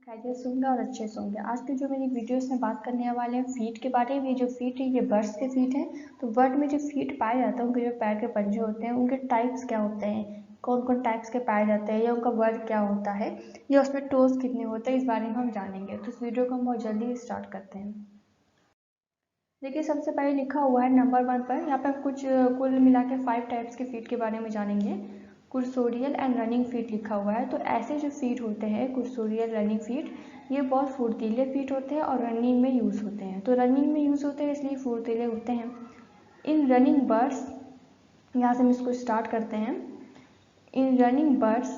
खैरियत होंगे और अच्छे से होंगे। आज की जो मेरी वीडियोस में बात करने वाले हैं फीट के बारे में। ये जो फीट है ये बर्ड्स के फीट हैं। तो बर्ड में जो फीट पाए जाते हैं, उनके जो पैर के पंजे होते हैं, उनके टाइप्स क्या होते हैं, कौन कौन टाइप्स के पाए जाते हैं, या उनका वर्ग क्या होता है, या उसमें टोज कितने होते हैं, इस बारे में हम जानेंगे। तो इस वीडियो को हम बहुत जल्दी स्टार्ट करते हैं। देखिए, सबसे पहले लिखा हुआ है नंबर 1 पर। यहाँ पर कुछ कुल मिला के 5 टाइप्स के फीट के बारे में जानेंगे। कुर्सोरियल एंड रनिंग फीट लिखा हुआ है। तो ऐसे जो फीट होते हैं कुर्सोरियल रनिंग फीट, ये बहुत फुर्तीले फीट होते हैं और रनिंग में यूज़ होते हैं। तो रनिंग में यूज़ होते हैं इसलिए फुर्तीले होते हैं। इन रनिंग बर्ड्स, यहाँ से हम इसको स्टार्ट करते हैं। In running birds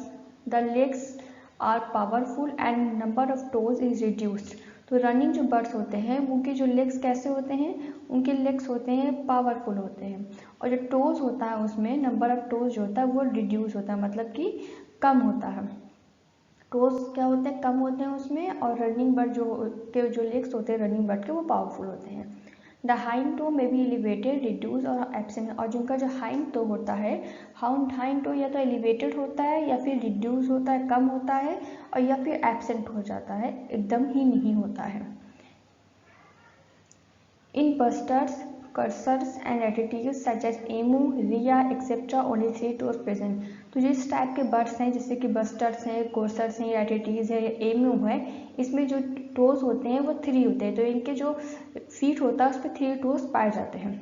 the legs are powerful and number of toes is reduced. तो रनिंग जो बर्ड्स होते हैं उनके जो लेग्स कैसे होते हैं, उनके लेग्स होते हैं पावरफुल होते हैं, और जो टोज होता है उसमें नंबर ऑफ टोज जो होता है वो रिड्यूस होता है, मतलब कि कम होता है। टोज क्या होते हैं, कम होते हैं उसमें, और रनिंग बर्ड जो लेग्स होते हैं रनिंग बर्ड के वो पावरफुल होते हैं। द हाइंड टो में बी एलिवेटेड, रिड्यूस और एब्सेंट। और जिनका जो हाइंड टो होता है, हाइंड टो या तो एलिवेटेड होता है या फिर रिड्यूस होता है, कम होता है, और या फिर एब्सेंट हो जाता है, एकदम ही नहीं होता है। In bustards, coursers and attitudes such as emu, rhea etcetera only 3 toes present. तो जिस टाइप के बर्ड्स हैं जैसे कि बस्टर्ड्स हैं, कोर्सर्स हैं, या एटिटीज है, या एमू है, इसमें जो टोज होते हैं वो 3 होते हैं। तो इनके जो फीट होता है उस पर 3 टोज पाए जाते हैं।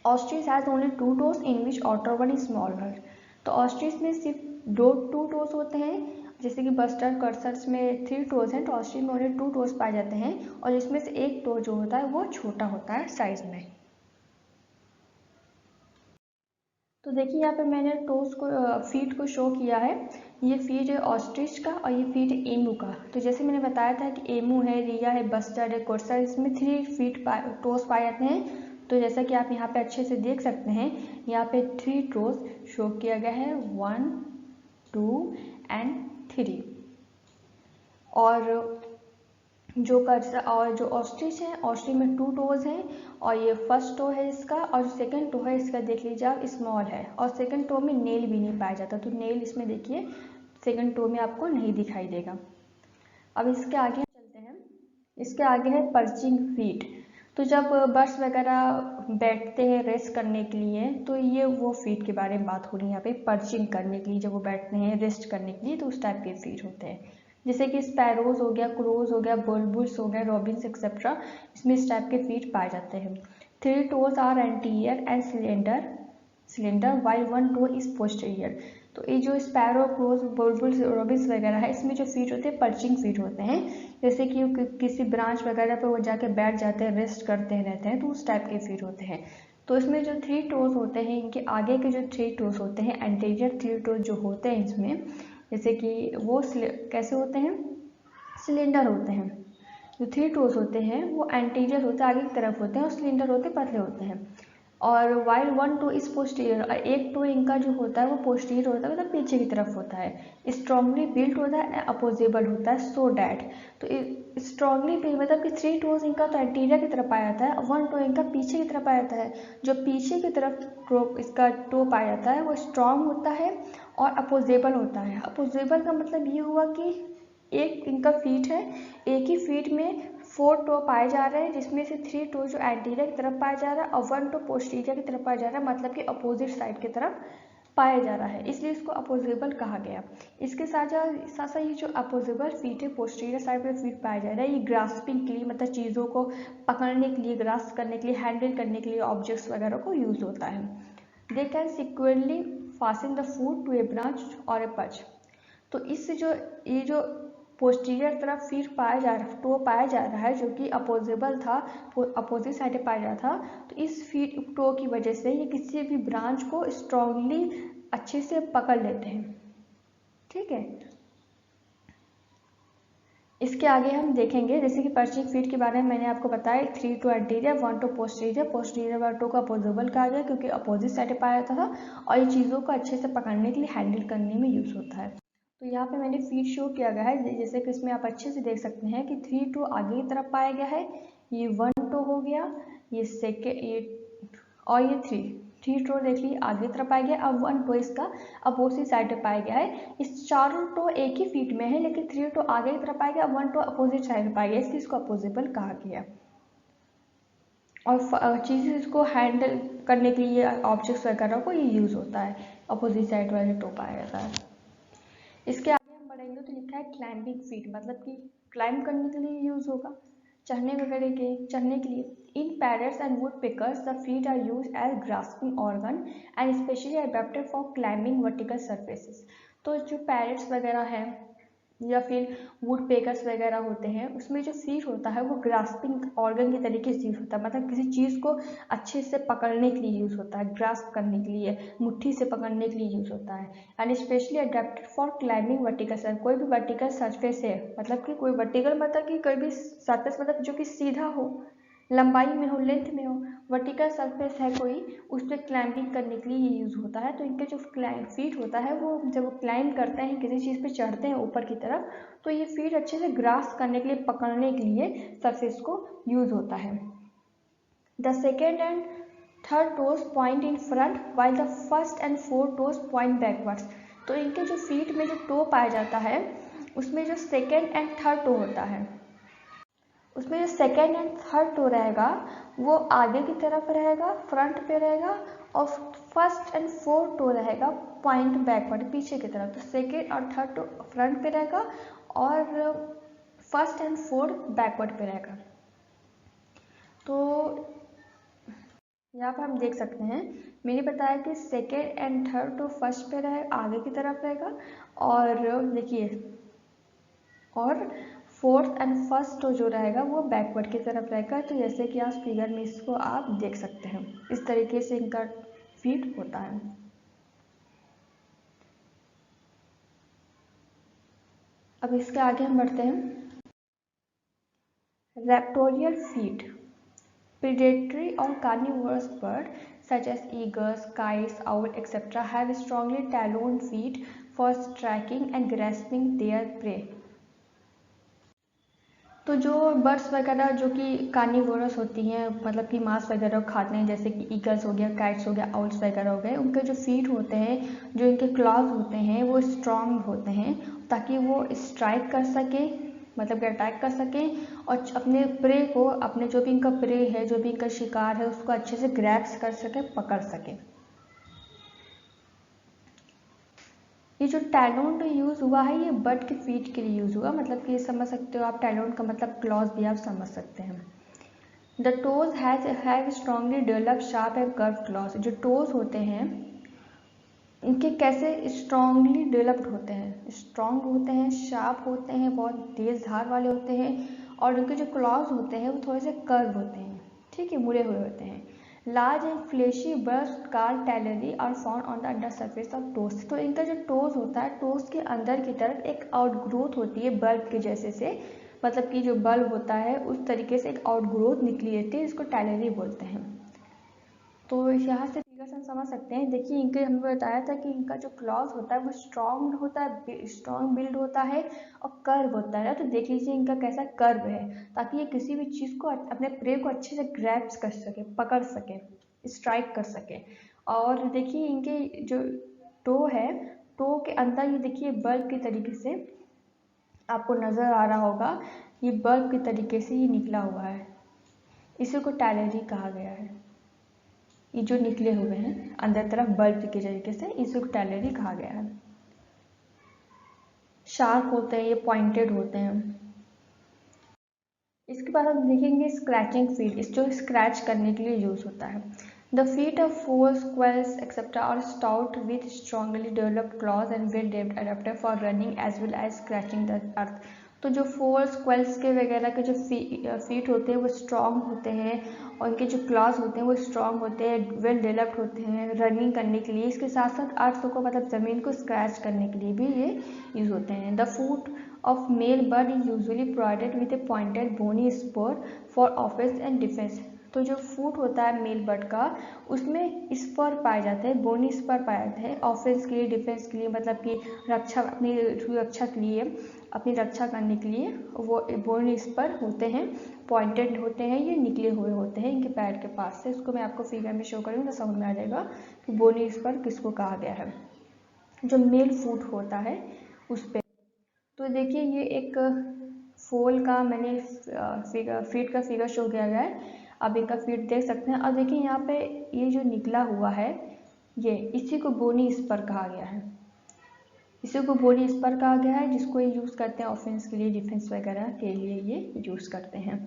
Ostrich has only 2 toes in which outer one is smaller. तो ऑस्ट्रिच में सिर्फ 2 टोज होते हैं, जैसे कि बस्टर्ड कर्सर्स में 3 टोज हैं, तो ऑस्ट्रिच में ओनली 2 टोज पाए जाते हैं, और इसमें से एक टो जो होता है वो छोटा होता है साइज में। तो देखिए, यहाँ पे मैंने टोज को फीट को शो किया है। ये फीट है ऑस्ट्रिच का और ये फीट है एमू का। तो जैसे मैंने बताया था कि एमू है, रिया है, बस्टर्ड है, कोर्सर, इसमें 3 फीट टोज पाए जाते हैं। तो जैसा कि आप यहाँ पे अच्छे से देख सकते हैं, यहाँ पे 3 टोज शो किया गया है, 1, 2 एंड 3। और जो कर्सर और जो ऑस्ट्रिच है, ऑस्ट्रिच में 2 टोज हैं, और ये फर्स्ट टो है इसका, और जो सेकंड टो है इसका देख लीजिए आप, स्मॉल है, और सेकंड टो में नेल भी नहीं पाया जाता। तो नेल इसमें देखिए सेकंड टो में आपको नहीं दिखाई देगा। अब इसके आगे चलते हैं। इसके आगे है पर्चिंग फीट। तो जब बर्ड्स वगैरह बैठते हैं रेस्ट करने के लिए, तो ये वो फीट के बारे में बात हो रही है यहाँ पे। पर्चिंग करने के लिए जब वो बैठते हैं रेस्ट करने के लिए, तो उस टाइप के फीट होते हैं। जैसे कि स्पैरोज हो गया, क्रोज हो गया, बुलबुल्स हो गया, रॉबिन्स एक्सेट्रा, इसमें इस टाइप के फीट पाए जाते हैं। 3 toes are anterior and cylinder while 1 toe is posterior. तो ये जो स्पैरो, क्रोज, बुलबुल्स, रॉबिन्स वगैरह है, इसमें जो फीट होते हैं पर्चिंग फीट होते हैं। जैसे कि किसी ब्रांच वगैरह पर वो जाके बैठ जाते हैं, रेस्ट करते रहते हैं, तो उस टाइप के फीट होते हैं। तो इसमें जो 3 टोज होते हैं, इनके आगे के जो 3 टोज होते हैं, एंटीरियर 3 टोज जो होते हैं इसमें, जैसे कि वो कैसे होते हैं, सिलेंडर होते हैं। जो 3 टोज होते हैं वो एंटीरियर होते हैं, आगे की तरफ होते हैं, और सिलेंडर होते हैं, पतले होते हैं। और वाइल 1 टो इज पोस्टीरियर, और एक टो इनका जो होता है वो पोस्टीरियर होता है, मतलब पीछे की तरफ होता है। स्ट्रांगली बिल्ट होता है, अपोजेबल होता है, सो डैट। तो स्ट्रांगली बिल्ट मतलब कि 3 टोज इनका तो एंटीरियर की तरफ पाया जाता है, 1 टो इनका पीछे की तरफ पाया जाता है। जो पीछे की तरफ इसका टो पाया जाता है वो स्ट्रांग होता है और अपोजेबल होता है। अपोजेबल का मतलब ये हुआ कि एक इनका फीट है, एक ही फीट में 4 टो पाए जा रहे हैं, जिसमें से 3 टो जो एंटीरियर की तरफ पाया जा रहा है और 1 टो पोस्टीरियर की तरफ पाया जा रहा है, मतलब कि अपोजिट साइड की तरफ पाया जा रहा है, इसलिए इसको अपोजेबल कहा गया। इसके साथ साथ ये जो अपोजेबल फीट है, पोस्टीरियर साइड पर फीट पाया जा रहा है, ये ग्रास्पिंग के लिए, मतलब चीज़ों को पकड़ने के लिए, ग्रास्प करने के लिए, हैंडल करने के लिए, ऑब्जेक्ट्स वगैरह को यूज होता है। They can subsequently fasten the food to a branch और ए पर्च। तो इससे ये जो पोस्टीरियर तरफ फीट पाया जा रहा, टो पाया जा रहा है, जो कि अपोजेबल था, अपोजिट साइड पाया जा था, तो इस फीट टो की वजह से ये किसी भी ब्रांच को स्ट्रांगली अच्छे से पकड़ लेते हैं। ठीक है, इसके आगे हम देखेंगे, जैसे कि पर्चिंग फीट के बारे में मैंने आपको बताया, 3 toe anterior, 1 toe posterior. Posterior वाला टो को अपोजेबल कहा गया क्योंकि अपोजिट साइड पाया जाता था, और ये चीज़ों को अच्छे से पकड़ने के लिए, हैंडल करने में यूज होता है। तो यहाँ पे मैंने फीट शो किया गया है, जैसे कि इसमें आप अच्छे से देख सकते हैं कि 3 टो आगे की तरफ पाया गया है, ये 1 टो हो गया, ये सेकेंड, ये और ये 3 टो देख ली आगे तरफ पाया गया, अब 1 टो इसका अपोजिट साइड पे पाया गया है। इस चारों टो एक ही फीट में है लेकिन 3 टो आगे की तरफ पाया गया, अब 1 टो अपोजिट साइड पे पाया गया, इसलिए इसको अपोजिबल कहा गया। और चीज़ को हैंडल करने के लिए ऑब्जेक्ट्स वगैरह को ये यूज़ होता है, अपोजिट साइड वाले टो पाया जाता है। इसके आगे हम बढ़ेंगे तो लिखा है क्लाइंबिंग फीट, मतलब कि क्लाइंब करने के लिए यूज़ होगा, चढ़ने के लिए। In parrots and woodpeckers the feet are use as grasping organ and specially adapted for climbing vertical surfaces. तो जो पैरट्स वगैरह हैं या फिर वुड पेकर्स वगैरह होते हैं, उसमें जो फीट होता है वो ग्रास्पिंग ऑर्गन के तरीके से यूज़ होता है, मतलब किसी चीज़ को अच्छे से पकड़ने के लिए यूज़ होता है, ग्रास्प करने के लिए, मुट्ठी से पकड़ने के लिए यूज़ होता है। And specially adapted for climbing vertical surface, कोई भी वर्टिकल सर्फेस है, मतलब कि कोई वर्टिकल मतलब कि कोई भी सर्फेस मतलब जो कि सीधा हो, लंबाई में हो, लेंथ में हो, वर्टिकल सरफेस है कोई, उस पर क्लाइंबिंग करने के लिए ये यूज़ होता है। तो इनके जो फीट होता है वो जब वो क्लाइंब करते हैं, किसी चीज़ पे चढ़ते हैं ऊपर की तरफ, तो ये फीट अच्छे से ग्रास्प करने के लिए, पकड़ने के लिए सरफेस को यूज़ होता है। The second and third toes point in front while the first and fourth toes point backwards. तो इनके जो फीट में जो टो पाया जाता है उसमें जो सेकेंड एंड थर्ड टो होता है, उसमें जो सेकेंड एंड थर्ड टो रहेगा वो आगे की तरफ रहेगा, फ्रंट पे रहेगा, और फर्स्ट एंड फोर्थ टो रहेगा पॉइंट बैकवर्ड, पीछे की तरफ। तो सेकेंड और थर्ड टो फ्रंट पे रहेगा और फर्स्ट एंड फोर्थ बैकवर्ड पे रहेगा। तो यहाँ पर हम देख सकते हैं, मैंने बताया कि second and third toe first पे रहे, आगे की तरफ रहेगा, और देखिए और फोर्थ एंड फर्स्ट टो जो रहेगा वो बैकवर्ड की तरफ रहेगा। तो जैसे कि आप फिगर में इसको आप देख सकते हैं, इस तरीके से इनका फीट होता है। अब इसके आगे हम बढ़ते हैं। रेप्टोरियल feet, predatory or carnivorous bird such as eagles, kites, owls, etc. have strongly taloned feet for striking and grasping their prey. तो जो बर्ड्स वगैरह जो कि कार्निवोरस होती हैं, मतलब कि मांस वगैरह खाते हैं, जैसे कि ईगल्स हो गया, काइट्स हो गया, आउल्स वगैरह हो गए, उनके जो फीट होते हैं, जो इनके क्लॉज होते हैं वो स्ट्रांग होते हैं ताकि वो स्ट्राइक कर सके, मतलब कि अटैक कर सकें और अपने प्रे को, अपने जो भी इनका प्रे है, जो भी इनका शिकार है, उसको अच्छे से ग्रैब्स कर सके, पकड़ सके। ये जो टैलोन यूज़ हुआ है ये बर्ड के फीट के लिए यूज़ हुआ, मतलब कि ये समझ सकते हो आप, टैलोन का मतलब क्लॉज भी आप समझ सकते हैं। The toes have strongly developed sharp and curve clause. जो टोज होते हैं इनके कैसे स्ट्रांगली डेवलप्ड होते हैं, स्ट्रांग होते हैं, शार्प होते हैं, बहुत तेज धार वाले होते हैं, और उनके जो क्लॉज होते हैं वो थोड़े से कर्व होते हैं, ठीक है, मुड़े हुए होते हैं। Large and fleshy birds called tallery are found on the under surface of toes. तो इनका जो टोज होता है, टोज के अंदर की तरफ एक आउटग्रोथ होती है बल्ब के जैसे से, मतलब कि जो बल्ब होता है उस तरीके से एक आउटग्रोथ निकली रहती है, इसको टैलरी बोलते हैं। तो यहाँ से फिगर से हम समझ सकते हैं, देखिए इनके हमने बताया था कि इनका जो क्लॉज होता है वो स्ट्रॉन्ग होता है, स्ट्रॉन्ग बिल्ड होता है और कर्व होता है। तो देख लीजिए इनका कैसा कर्व है, ताकि ये किसी भी चीज़ को, अपने प्रे को अच्छे से ग्रैब्स कर सके, पकड़ सके, स्ट्राइक कर सके। और देखिए इनके जो टो है, टो के अंदर ये देखिए बल्ब के तरीके से आपको नज़र आ रहा होगा, ये बल्ब के तरीके से ये निकला हुआ है, इसी को टैलरी कहा गया है। ये जो निकले हुए हैं अंदर तरफ बल्ब के तरीके से, इसी को टैलरी कहा गया है। शार्प होते हैं, ये पॉइंटेड होते हैं। इसके बाद हम देखेंगे स्क्रैचिंग फीट, इस जो स्क्रैच करने के लिए यूज होता है। The feet of fowls, quails एक्सेप्टा are stout with strongly developed claws and well adapted for running as well as scratching the earth. तो जो फोल्स, क्वेल्स के वगैरह के जो फीट होते हैं वो स्ट्रांग होते हैं, और उनके जो क्लॉज होते हैं वो स्ट्रांग होते हैं, वेल डेवलप्ड होते हैं रनिंग करने के लिए। इसके साथ साथ अर्थ को, मतलब ज़मीन को स्क्रैच करने के लिए भी ये यूज़ होते हैं। The foot of male bird is usually provided with a pointed bony spur for offense and defense। तो जो फूट होता है मेल बर्ड का, उसमें स्पर पाए जाते हैं, बोनी स्पर पाए जाते हैं, ऑफेंस के लिए, डिफेंस के लिए, मतलब कि रक्षा, अपनी रक्षा के लिए, अपनी रक्षा करने के लिए वो बोन इस पर होते हैं, पॉइंटेड होते हैं, ये निकले हुए होते हैं इनके पैर के पास से। इसको मैं आपको फिगर में शो करूँगी तो समझ में आ जाएगा कि बोनी स्पर किसको कहा गया है, जो मेल फूट होता है उस पर। तो देखिए ये एक फोल का मैंने फीट का फिगर शो किया गया है, आप इनका फीट देख सकते हैं। और देखिए यहाँ पे ये जो निकला हुआ है ये, इसी को बोनी स्पर कहा गया है, इसी को बोनी स्पर कहा गया है, जिसको ये यूज़ करते हैं ऑफेंस के लिए, डिफेंस वगैरह के लिए ये यूज़ करते हैं।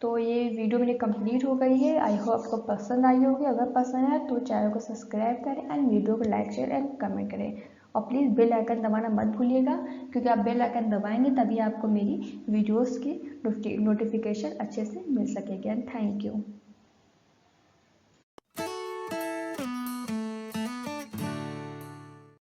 तो ये वीडियो मेरी कंप्लीट हो गई है, आई होप आपको पसंद आई होगी। अगर पसंद आए तो चैनल को सब्सक्राइब करें एंड वीडियो को लाइक शेयर एंड कमेंट करें, और प्लीज़ बेल आइकन दबाना मत भूलिएगा, क्योंकि आप बेल आइकन दबाएंगे तभी आपको मेरी वीडियोज़ की नोटिफिकेशन अच्छे से मिल सकेगी। And thank you.